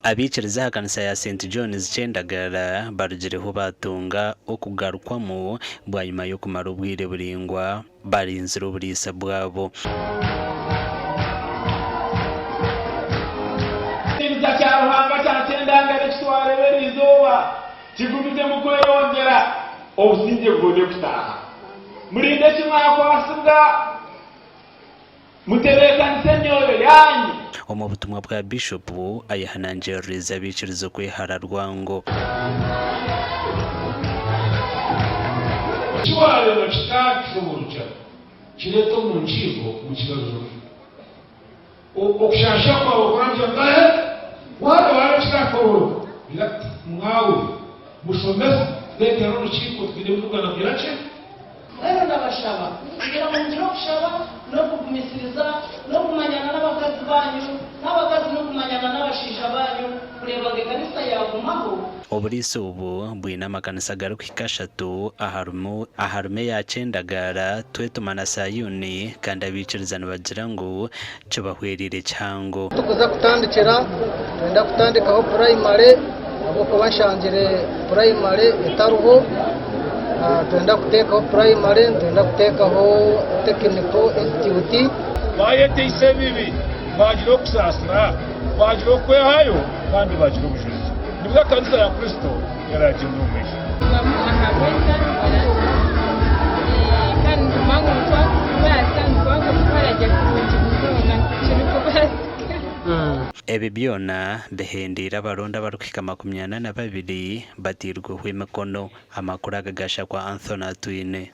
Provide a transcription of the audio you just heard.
abikiriza kanisa ya St John's Chendagara barugireho batunga okugarukwamo bwa nyuma yo kumara ubwire buringwa barinzira uburisa bwabo. Ruhanga cya Chendagara kitwarebera izuba kigumize mu kweyongera obusinge bwode kutaha murinde kimwakwasibwa mutebekanise nyoyo yanyu. Omu butumwa bwa Bishop ayahanangiriza abikiriza kwihara rwango kiwareba kitakisoboruca kireto mu nkigo mu kibazo okushasha kwawe kurambya ngahe wara kitakoboruka mwawe mushomeza leta n'urukiko twiremvugana birace rero ndabashaba kugira ngo mugire kushaba no kugumisiriza no kumanyana n'abakazi banyu n'abakazi no kumanyana n'abashisha banyu kureba ngo kanisa yagumaho. oburisi ubu bwina amakanisa garuka ikashatu aharume ya Chendagara twetumana Sayuni kandi abikiriza bagira ngo cyo bahwerire cyango tukuza kutandikira twenda kutandikaho primary abo kubashangire primary etaruho twenda kutekaho primary twenda kutekaho technical institute bayete isebibi bagira kusasira bagira kwehayo kandi bagira ubushobozi nibwo kanisa ya Kristo yaragiye mu mwisho kandi mangu kwa basanzwe bakora ebi byona behendera baronda barukika 22 batirwe hw'imikono amakuru agagasha kwa Anthony Atwine.